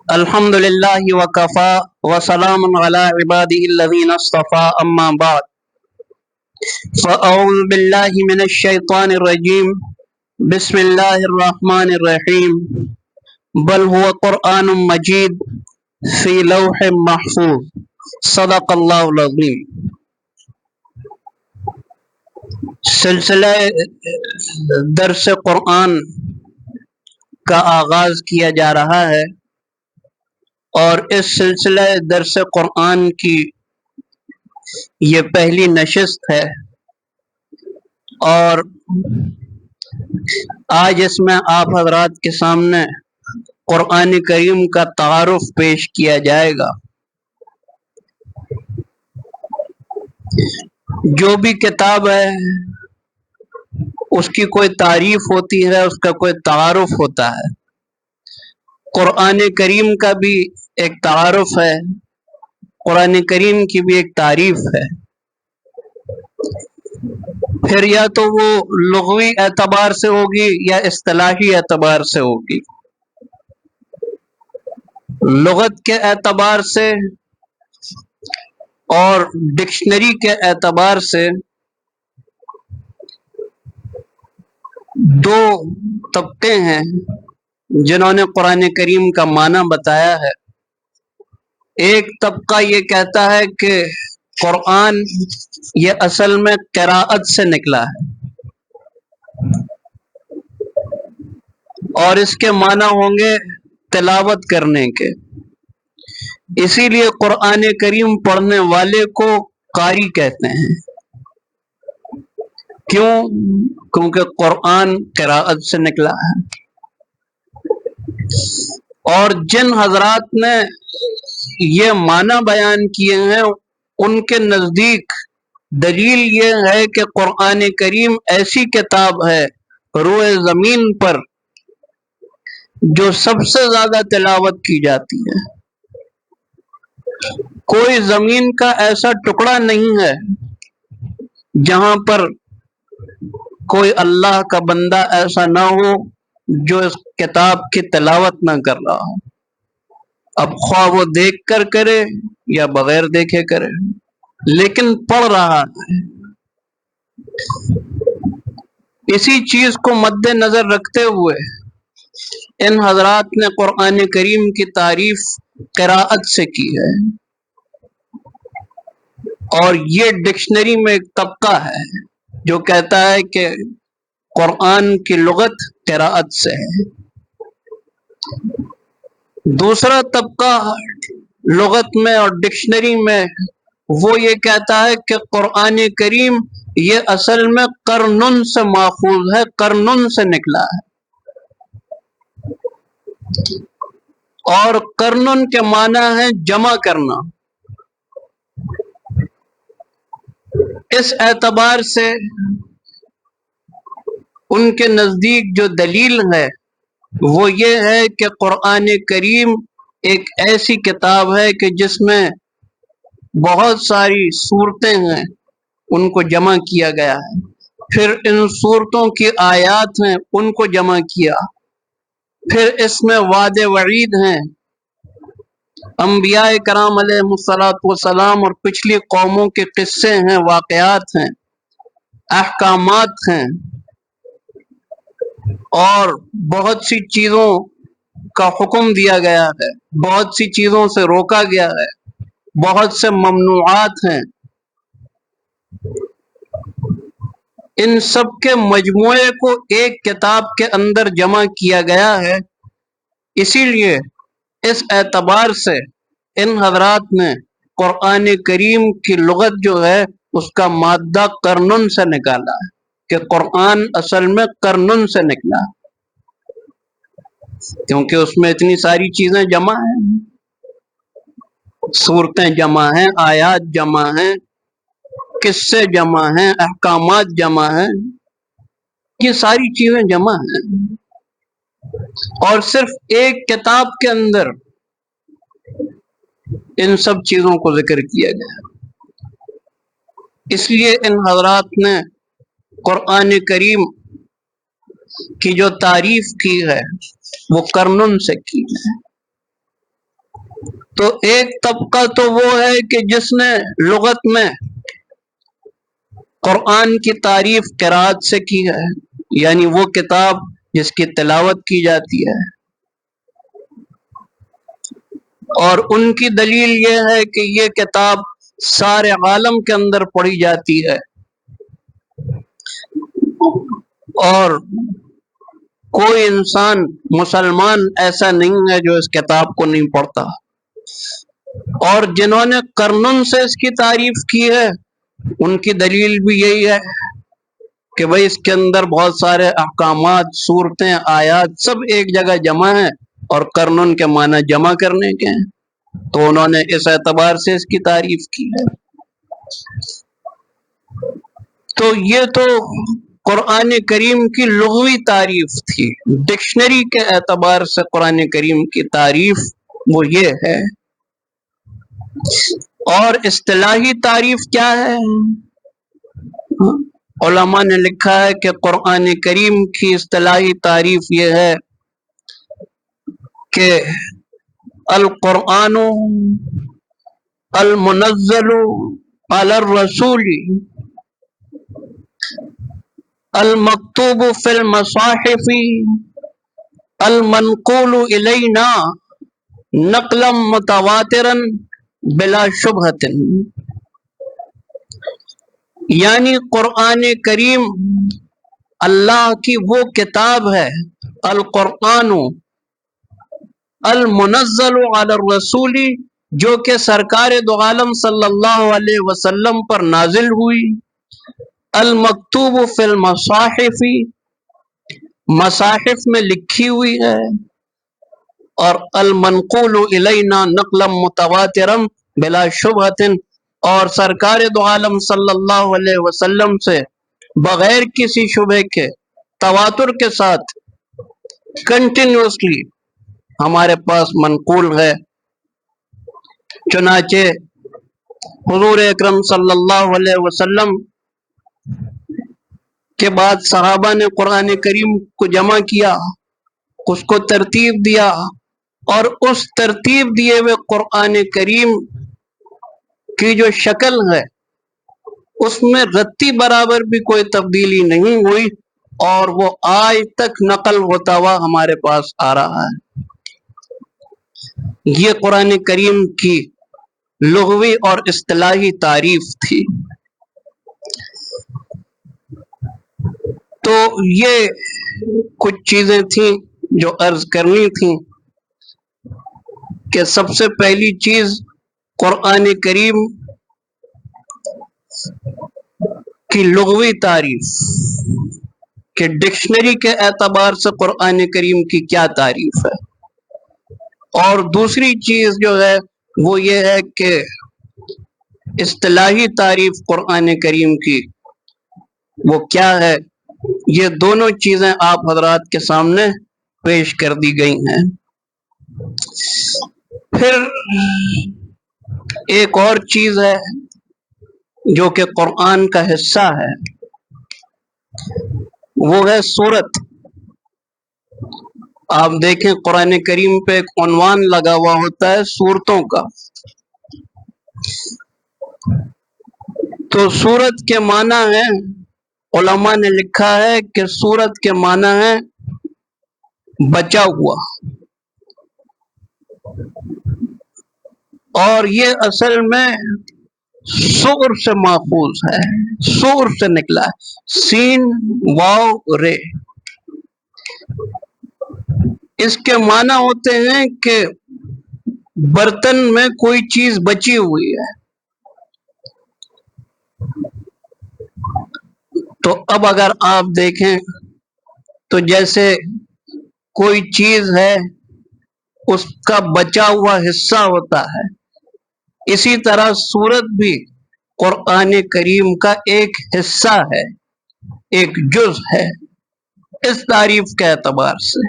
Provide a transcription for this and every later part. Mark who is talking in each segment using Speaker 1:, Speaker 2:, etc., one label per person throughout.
Speaker 1: الحمد للہ وکفا وسلام علی عباده الذین اصطفى اما بعد فاعوذ باللہ من الشیطان الرجیم بسم اللہ الرحمن الرحیم بل هو قرآن مجید فی لوح محفوظ صدق اللہ العظیم۔ سلسلہ درس قرآن کا آغاز کیا جا رہا ہے اور اس سلسلہ درس قرآن کی یہ پہلی نشست ہے، اور آج اس میں آپ حضرات کے سامنے قرآن کریم کا تعارف پیش کیا جائے گا۔ جو بھی کتاب ہے اس کی کوئی تعریف ہوتی ہے، اس کا کوئی تعارف ہوتا ہے۔ قرآن کریم کا بھی ایک تعارف ہے، قرآن کریم کی بھی ایک تعریف ہے۔ پھر یا تو وہ لغوی اعتبار سے ہوگی یا اصطلاحی اعتبار سے ہوگی۔ لغت کے اعتبار سے اور ڈکشنری کے اعتبار سے دو طبقے ہیں جنہوں نے قرآن کریم کا معنی بتایا ہے۔ ایک طبقہ یہ کہتا ہے کہ قرآن یہ اصل میں قراءت سے نکلا ہے اور اس کے معنی ہوں گے تلاوت کرنے کے، اسی لیے قرآن کریم پڑھنے والے کو قاری کہتے ہیں۔ کیوں؟ کیونکہ قرآن قراءت سے نکلا ہے۔ اور جن حضرات نے یہ معنی بیان کیے ہیں ان کے نزدیک دلیل یہ ہے کہ قرآن کریم ایسی کتاب ہے روئے زمین پر جو سب سے زیادہ تلاوت کی جاتی ہے۔ کوئی زمین کا ایسا ٹکڑا نہیں ہے جہاں پر کوئی اللہ کا بندہ ایسا نہ ہو جو اس کتاب کی تلاوت نہ کر رہا ہو، اب خواہ وہ دیکھ کر کرے یا بغیر دیکھے کرے، لیکن پڑھ رہا ہے۔ اسی چیز کو مد نظر رکھتے ہوئے ان حضرات نے قرآن کریم کی تعریف قراءت سے کی ہے، اور یہ ڈکشنری میں ایک طبقہ ہے جو کہتا ہے کہ قرآن کی لغت قراءت سے ہے۔ دوسرا طبقہ لغت میں اور ڈکشنری میں وہ یہ کہتا ہے کہ قرآن کریم یہ اصل میں قرنن سے ماخوذ ہے، قرنن سے نکلا ہے، اور قرنن کے معنی ہے جمع کرنا۔ اس اعتبار سے ان کے نزدیک جو دلیل ہے وہ یہ ہے کہ قرآن کریم ایک ایسی کتاب ہے کہ جس میں بہت ساری صورتیں ہیں، ان کو جمع کیا گیا ہے، پھر ان صورتوں کی آیات ہیں ان کو جمع کیا، پھر اس میں وعد وعید ہیں، انبیاء کرام علیہ السلام اور پچھلی قوموں کے قصے ہیں، واقعات ہیں، احکامات ہیں، اور بہت سی چیزوں کا حکم دیا گیا ہے، بہت سی چیزوں سے روکا گیا ہے، بہت سے ممنوعات ہیں۔ ان سب کے مجموعے کو ایک کتاب کے اندر جمع کیا گیا ہے، اسی لیے اس اعتبار سے ان حضرات نے قرآن کریم کی لغت جو ہے اس کا مادہ قرنن سے نکالا ہے، کہ قرآن اصل میں قرنن سے نکلا، کیونکہ اس میں اتنی ساری چیزیں جمع ہیں، صورتیں جمع ہیں، آیات جمع ہیں، قصے جمع ہیں، احکامات جمع ہیں، یہ ساری چیزیں جمع ہیں، اور صرف ایک کتاب کے اندر ان سب چیزوں کو ذکر کیا گیا۔ اس لیے ان حضرات نے قرآن کریم کی جو تعریف کی ہے وہ قرنن سے کی ہے۔ تو ایک طبقہ تو وہ ہے کہ جس نے لغت میں قرآن کی تعریف قرات سے کی ہے، یعنی وہ کتاب جس کی تلاوت کی جاتی ہے، اور ان کی دلیل یہ ہے کہ یہ کتاب سارے عالم کے اندر پڑھی جاتی ہے اور کوئی انسان مسلمان ایسا نہیں ہے جو اس کتاب کو نہیں پڑھتا۔ اور جنہوں نے قرنن سے اس کی تعریف کی ہے ان کی دلیل بھی یہی ہے کہ بھئی اس کے اندر بہت سارے احکامات، صورتیں، آیات سب ایک جگہ جمع ہیں اور قرنن کے معنی جمع کرنے کے ہیں، تو انہوں نے اس اعتبار سے اس کی تعریف کی ہے۔ تو یہ تو قرآن کریم کی لغوی تعریف تھی، ڈکشنری کے اعتبار سے قرآن کریم کی تعریف وہ یہ ہے۔ اور اصطلاحی تعریف کیا ہے؟ علماء نے لکھا ہے کہ قرآن کریم کی اصطلاحی تعریف یہ ہے کہ القرآن المنزل علی الرسول المکتوب فی المصاحف المنقول الینا نقلا متواترا بلا شبہۃ، یعنی قرآن کریم اللہ کی وہ کتاب ہے، القرآن المنزل علی الرسول، جو کہ سرکار دو عالم صلی اللہ علیہ وسلم پر نازل ہوئی، المکتوب فی المصاحف، مصاحف میں لکھی ہوئی ہے، اور المنقول الینا نقلا متواترا بلا شبہۃ، اور سرکار دو عالم صلی اللہ علیہ وسلم سے بغیر کسی شبہ کے تواتر کے ساتھ کنٹینیوسلی ہمارے پاس منقول ہے۔ چنانچہ حضور اکرم صلی اللہ علیہ وسلم کے بعد صحابہ نے قرآن کریم کو جمع کیا، اس کو ترتیب دیا، اور اس ترتیب دیے ہوئے قرآن کریم کی جو شکل ہے اس میں رتی برابر بھی کوئی تبدیلی نہیں ہوئی، اور وہ آج تک نقل ہوتا ہوا ہمارے پاس آ رہا ہے۔ یہ قرآن کریم کی لغوی اور اصطلاحی تعریف تھی۔ تو یہ کچھ چیزیں تھیں جو عرض کرنی تھیں کہ سب سے پہلی چیز قرآن کریم کی لغوی تعریف کہ ڈکشنری کے اعتبار سے قرآن کریم کی کیا تعریف ہے، اور دوسری چیز جو ہے وہ یہ ہے کہ اصطلاحی تعریف قرآن کریم کی وہ کیا ہے۔ یہ دونوں چیزیں آپ حضرات کے سامنے پیش کر دی گئی ہیں۔ پھر ایک اور چیز ہے جو کہ قرآن کا حصہ ہے، وہ ہے سورت۔ آپ دیکھیں قرآن کریم پہ ایک عنوان لگا ہوا ہوتا ہے سورتوں کا، تو سورت کے معنی ہے، علماء نے لکھا ہے کہ سورت کے معنی ہے بچا ہوا، اور یہ اصل میں سور سے ماخوذ ہے، سور سے نکلا ہے، سین واو رے۔ اس کے معنی ہوتے ہیں کہ برتن میں کوئی چیز بچی ہوئی ہے۔ تو اب اگر آپ دیکھیں تو جیسے کوئی چیز ہے اس کا بچا ہوا حصہ ہوتا ہے، اسی طرح سورت بھی قرآن کریم کا ایک حصہ ہے، ایک جز ہے اس تعریف کے اعتبار سے،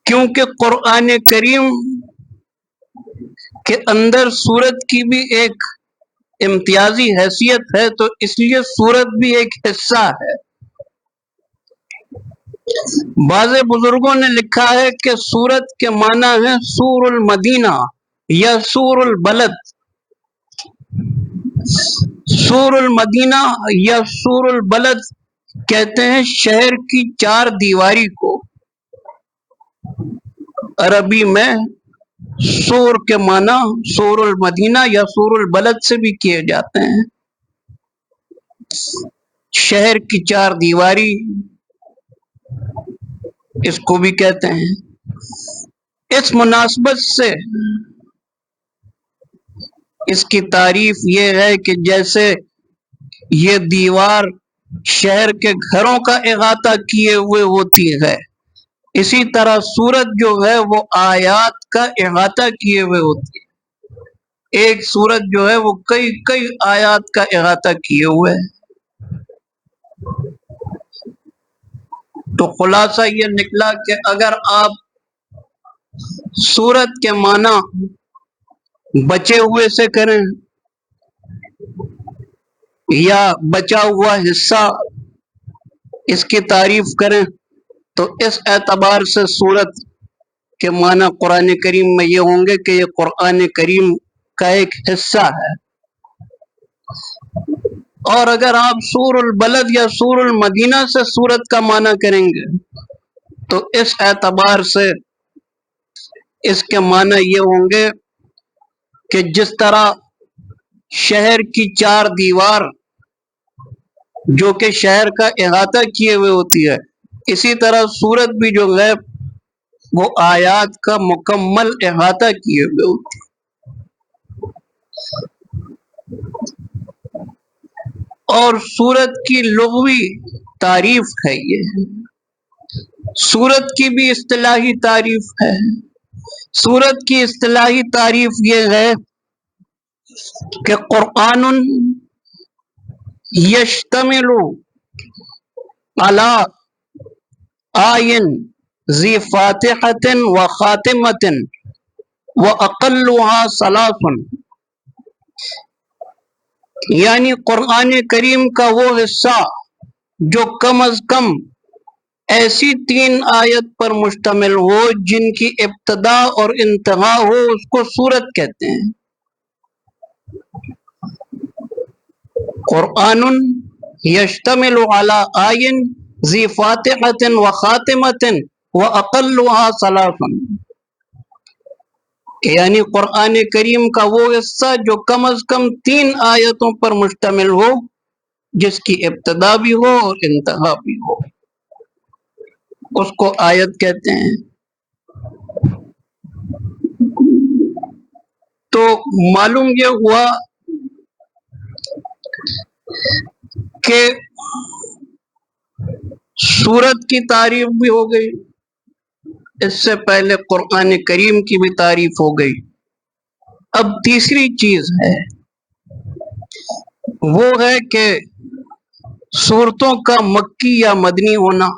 Speaker 1: کیونکہ قرآن کریم کے اندر سورت کی بھی ایک امتیازی حیثیت ہے، تو اس لیے سورت بھی ایک حصہ ہے۔ بعض بزرگوں نے لکھا ہے کہ سورت کے معنی ہے سور المدینہ یا سور البلد. سور المدینہ یا سور البلد کہتے ہیں شہر کی چار دیواری کو. عربی میں سور کے معنی سور المدینہ یا سور البلد سے بھی کیے جاتے ہیں. شہر کی چار دیواری اس کو بھی کہتے ہیں. اس مناسبت سے اس کی تعریف یہ ہے کہ جیسے یہ دیوار شہر کے گھروں کا احاطہ کیے ہوئے ہوتی ہے، اسی طرح سورت جو ہے وہ آیات کا احاطہ کیے ہوئے ہوتی ہے. ایک سورت جو ہے وہ کئی کئی آیات کا احاطہ کیے ہوئے ہے. تو خلاصہ یہ نکلا کہ اگر آپ سورت کے معنی بچے ہوئے سے کریں یا بچا ہوا حصہ اس کی تعریف کریں تو اس اعتبار سے سورت کے معنی قرآن کریم میں یہ ہوں گے کہ یہ قرآن کریم کا ایک حصہ ہے. اور اگر آپ سور البلد یا سور المدینہ سے سورت کا معنی کریں گے تو اس اعتبار سے اس کے معنی یہ ہوں گے کہ جس طرح شہر کی چار دیوار جو کہ شہر کا احاطہ کیے ہوئے ہوتی ہے، اسی طرح سورت بھی جو ہے وہ آیات کا مکمل احاطہ کیے ہوئے ہوتی ہے. اور سورت کی لغوی تعریف ہے یہ. سورت کی بھی اصطلاحی تعریف ہے. سورت کی اصطلاحی تعریف یہ ہے کہ قرآن یشتمل علی آیین ذی فاتحۃ و خاتمۃ و اقلها ثلاث. یعنی قرآن کریم کا وہ حصہ جو کم از کم ایسی 3 آیت پر مشتمل ہو جن کی ابتدا اور انتہا ہو، اس کو سورت کہتے ہیں. قرآن یشتمل علی آیین ذی فاتحۃ و خاتمۃ و اقلها ثلاث. یعنی قرآن کریم کا وہ حصہ جو کم از کم 3 آیتوں پر مشتمل ہو، جس کی ابتدا بھی ہو اور انتہا بھی ہو، اس کو آیت کہتے ہیں. تو معلوم یہ ہوا کہ سورت کی تعریف بھی ہو گئی، اس سے پہلے قرآن کریم کی بھی تعریف ہو گئی. اب تیسری چیز ہے وہ ہے کہ سورتوں کا مکی یا مدنی ہونا،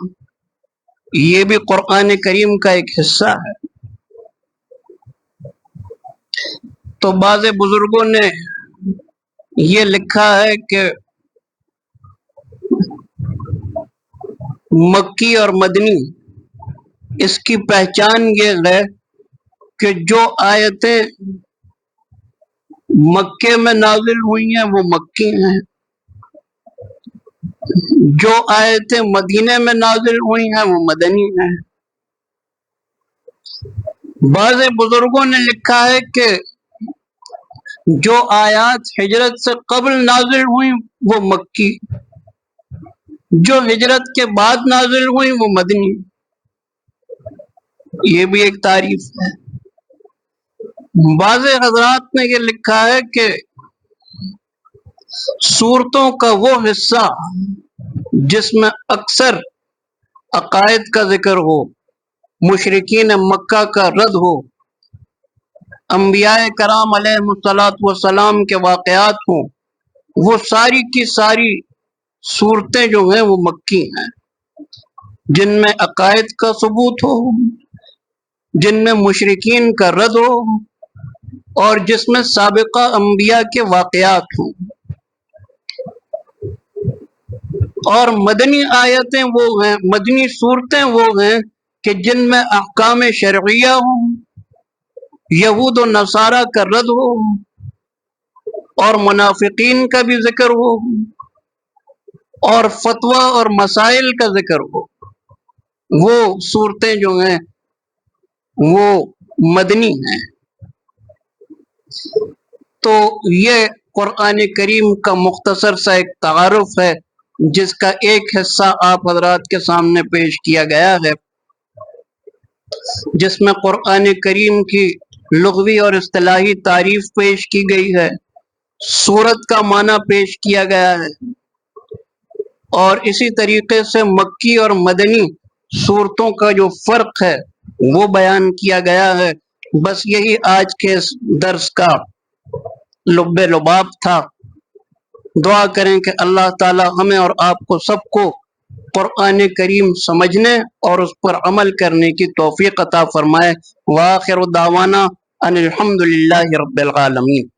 Speaker 1: یہ بھی قرآن کریم کا ایک حصہ ہے. تو بعض بزرگوں نے یہ لکھا ہے کہ مکی اور مدنی اس کی پہچان یہ ہے کہ جو آیتیں مکے میں نازل ہوئی ہیں وہ مکی ہیں، جو آیتیں مدینے میں نازل ہوئی ہیں وہ مدنی ہیں. بعض بزرگوں نے لکھا ہے کہ جو آیات ہجرت سے قبل نازل ہوئی وہ مکی، جو ہجرت کے بعد نازل ہوئی وہ مدنی. یہ بھی ایک تعریف ہے. بعض حضرات نے یہ لکھا ہے کہ سورتوں کا وہ حصہ جس میں اکثر عقائد کا ذکر ہو، مشرکین مکہ کا رد ہو، انبیاء کرام علیہ الصلوۃ والسلام کے واقعات ہوں، وہ ساری کی ساری صورتیں جو ہیں وہ مکی ہیں، جن میں عقائد کا ثبوت ہو، جن میں مشرکین کا رد ہو، اور جس میں سابقہ انبیاء کے واقعات ہوں. اور مدنی آیتیں وہ ہیں، مدنی صورتیں وہ ہیں کہ جن میں احکام شرعیہ ہوں، یہود و نصارہ کا رد ہو اور منافقین کا بھی ذکر ہو اور فتویٰ اور مسائل کا ذکر ہو۔ وہ صورتیں جو ہیں وہ مدنی ہیں۔ تو یہ قرآن کریم کا مختصر سا ایک تعارف ہے جس کا ایک حصہ آپ حضرات کے سامنے پیش کیا گیا ہے، جس میں قرآن کریم کی لغوی اور اصطلاحی تعریف پیش کی گئی ہے، سورت کا معنی پیش کیا گیا ہے، اور اسی طریقے سے مکی اور مدنی صورتوں کا جو فرق ہے وہ بیان کیا گیا ہے۔ بس یہی آج کے اس درس کا لب لباب تھا۔ دعا کریں کہ اللہ تعالی ہمیں اور آپ کو سب کو قرآن کریم سمجھنے اور اس پر عمل کرنے کی توفیق عطا فرمائے۔ وآخر دعوانا ان الحمد للہ رب العالمین۔